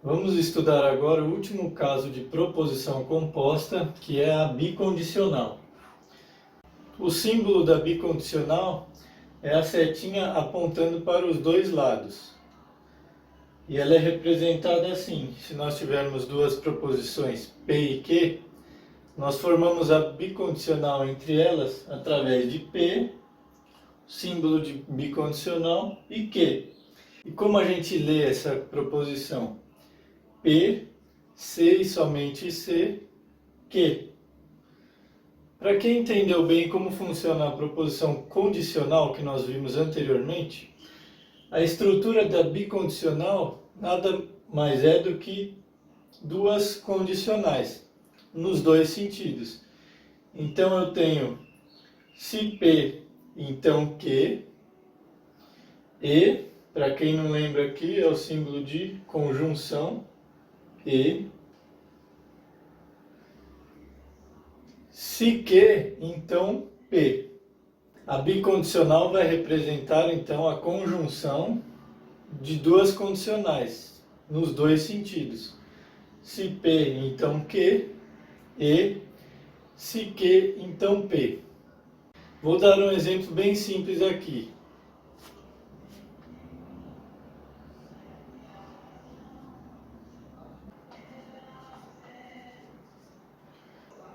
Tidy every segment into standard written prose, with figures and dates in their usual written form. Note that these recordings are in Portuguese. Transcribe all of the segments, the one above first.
Vamos estudar agora o último caso de proposição composta, que é a bicondicional. O símbolo da bicondicional é a setinha apontando para os dois lados. E ela é representada assim: se nós tivermos duas proposições P e Q, nós formamos a bicondicional entre elas através de P, símbolo de bicondicional, e Q. E como a gente lê essa proposição? P, C e somente C, Q. Para quem entendeu bem como funciona a proposição condicional que nós vimos anteriormente, a estrutura da bicondicional nada mais é do que duas condicionais, nos dois sentidos. Então eu tenho se P, então Q, e, para quem não lembra aqui, é o símbolo de conjunção, e, se Q, então P. A bicondicional vai representar então a conjunção de duas condicionais, nos dois sentidos. Se P, então Q, e se Q, então P. Vou dar um exemplo bem simples aqui.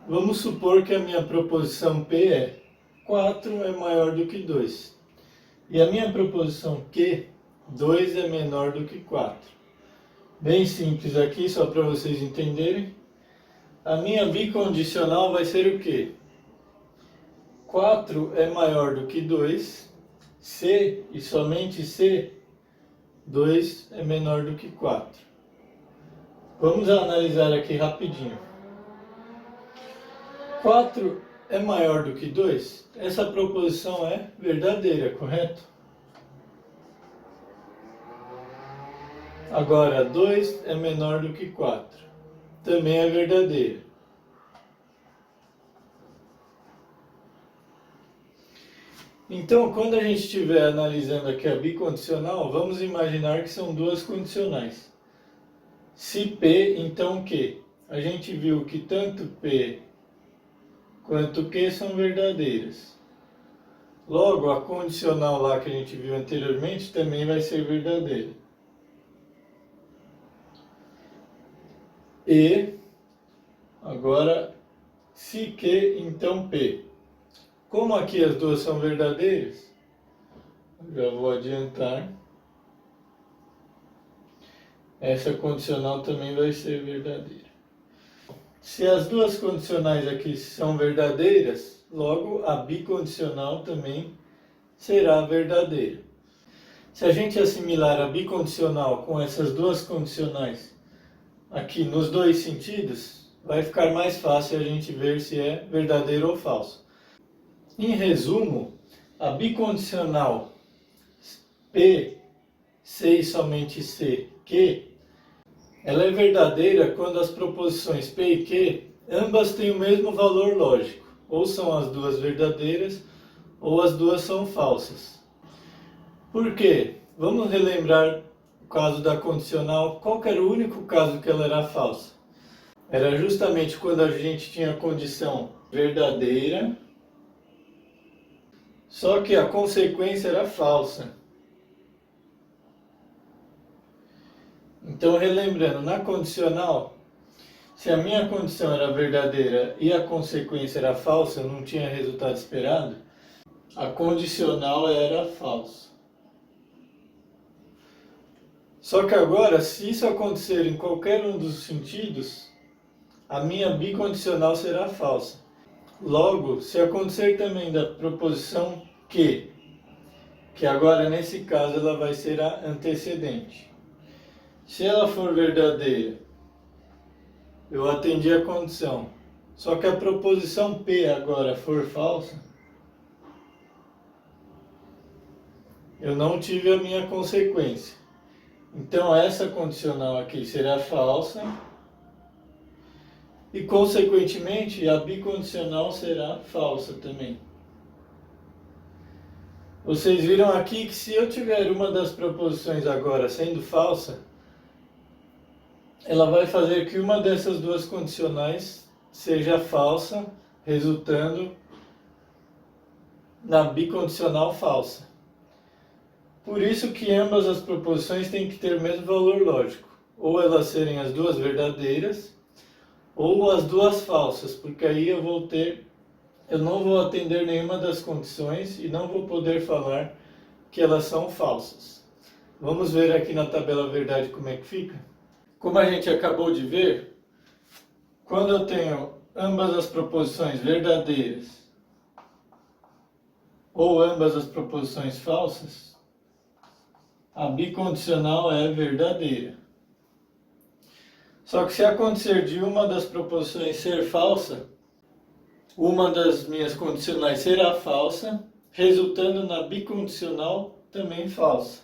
Vamos supor que a minha proposição P é 4 é maior do que 2. E a minha proposição Q, 2 é menor do que 4. Bem simples aqui, só para vocês entenderem. A minha bicondicional vai ser o quê? 4 é maior do que 2, C e somente C, 2 é menor do que 4. Vamos analisar aqui rapidinho. 4 é maior do que 2? Essa proposição é verdadeira, correto? Agora, 2 é menor do que 4. Também é verdadeira. Então, quando a gente estiver analisando aqui a bicondicional, vamos imaginar que são duas condicionais. Se P, então Q. A gente viu que tanto P quanto Q são verdadeiras. Logo, a condicional lá que a gente viu anteriormente também vai ser verdadeira. E, agora, se Q, então P. Como aqui as duas são verdadeiras, já vou adiantar, essa condicional também vai ser verdadeira. Se as duas condicionais aqui são verdadeiras, logo a bicondicional também será verdadeira. Se a gente assimilar a bicondicional com essas duas condicionais aqui nos dois sentidos, vai ficar mais fácil a gente ver se é verdadeiro ou falso. Em resumo, a bicondicional P, C e somente C, Q, ela é verdadeira quando as proposições P e Q ambas têm o mesmo valor lógico. Ou são as duas verdadeiras, ou as duas são falsas. Por quê? Vamos relembrar o caso da condicional. Qual que era o único caso que ela era falsa? Era justamente quando a gente tinha a condição verdadeira, só que a consequência era falsa. Então, relembrando, na condicional, se a minha condição era verdadeira e a consequência era falsa, eu não tinha resultado esperado, a condicional era falsa. Só que agora, se isso acontecer em qualquer um dos sentidos, a minha bicondicional será falsa. Logo, se acontecer também da proposição que agora nesse caso ela vai ser a antecedente. Se ela for verdadeira, eu atendi a condição. Só que a proposição P agora for falsa, eu não tive a minha consequência. Então essa condicional aqui será falsa e consequentemente a bicondicional será falsa também. Vocês viram aqui que se eu tiver uma das proposições agora sendo falsa, ela vai fazer que uma dessas duas condicionais seja falsa, resultando na bicondicional falsa. Por isso que ambas as proposições têm que ter o mesmo valor lógico, ou elas serem as duas verdadeiras, ou as duas falsas, porque aí eu não vou atender nenhuma das condições e não vou poder falar que elas são falsas. Vamos ver aqui na tabela verdade como é que fica? Como a gente acabou de ver, quando eu tenho ambas as proposições verdadeiras ou ambas as proposições falsas, a bicondicional é verdadeira. Só que se acontecer de uma das proposições ser falsa, uma das minhas condicionais será falsa, resultando na bicondicional também falsa.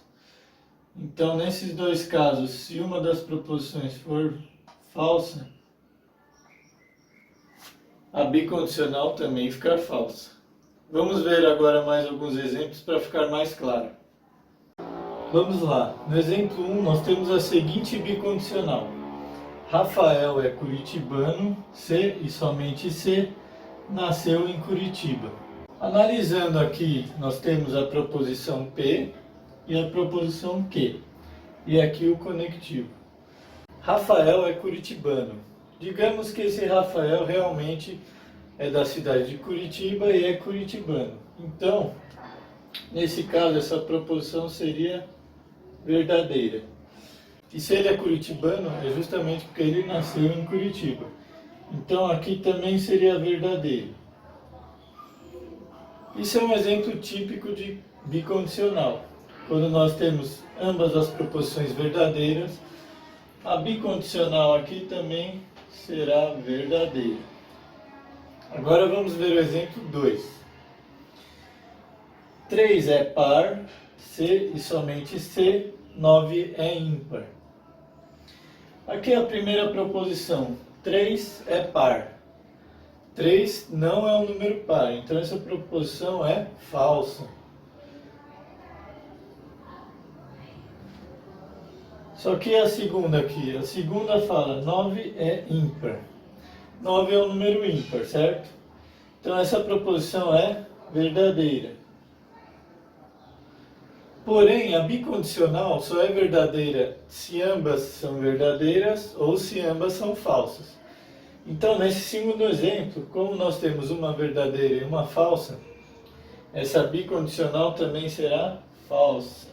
Então, nesses dois casos, se uma das proposições for falsa, a bicondicional também ficar falsa. Vamos ver agora mais alguns exemplos para ficar mais claro. Vamos lá. No exemplo 1, nós temos a seguinte bicondicional. Rafael é curitibano, C e somente C, nasceu em Curitiba. Analisando aqui, nós temos a proposição P e a proposição Q. E aqui o conectivo. Rafael é curitibano. Digamos que esse Rafael realmente é da cidade de Curitiba e é curitibano. Então, nesse caso, essa proposição seria verdadeira. E se ele é curitibano, é justamente porque ele nasceu em Curitiba. Então, aqui também seria verdadeiro. Isso é um exemplo típico de bicondicional. Quando nós temos ambas as proposições verdadeiras, a bicondicional aqui também será verdadeira. Agora vamos ver o exemplo 2. 3 é par, C e somente C, 9 é ímpar. Aqui é a primeira proposição, 3 é par. 3 não é um número par, então essa proposição é falsa. Só que a segunda aqui, a segunda fala 9 é ímpar. 9 é um número ímpar, certo? Então essa proposição é verdadeira. Porém, a bicondicional só é verdadeira se ambas são verdadeiras ou se ambas são falsas. Então, nesse segundo exemplo, como nós temos uma verdadeira e uma falsa, essa bicondicional também será falsa.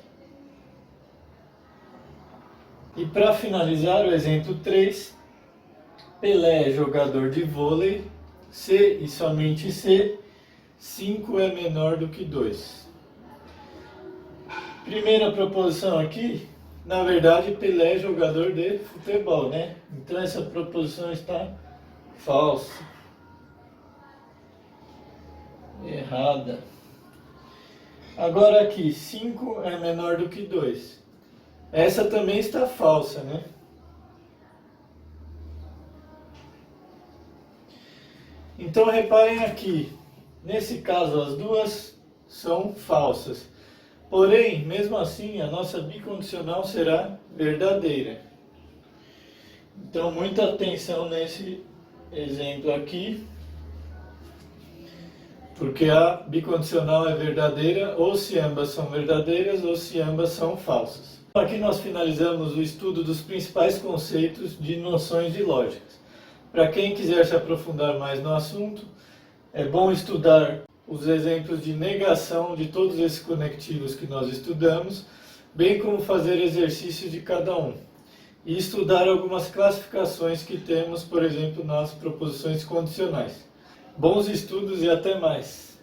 E para finalizar o exemplo 3, Pelé é jogador de vôlei, C e somente C, 5 é menor do que 2. Primeira proposição aqui, na verdade, Pelé é jogador de futebol, né? Então essa proposição está falsa. Errada. Agora aqui, 5 é menor do que 2. Essa também está falsa, né? Então reparem aqui, nesse caso as duas são falsas. Porém, mesmo assim, a nossa bicondicional será verdadeira. Então, muita atenção nesse exemplo aqui, porque a bicondicional é verdadeira ou se ambas são verdadeiras ou se ambas são falsas. Aqui nós finalizamos o estudo dos principais conceitos de noções de lógicas. Para quem quiser se aprofundar mais no assunto, é bom estudar os exemplos de negação de todos esses conectivos que nós estudamos, bem como fazer exercícios de cada um. E estudar algumas classificações que temos, por exemplo, nas proposições condicionais. Bons estudos e até mais!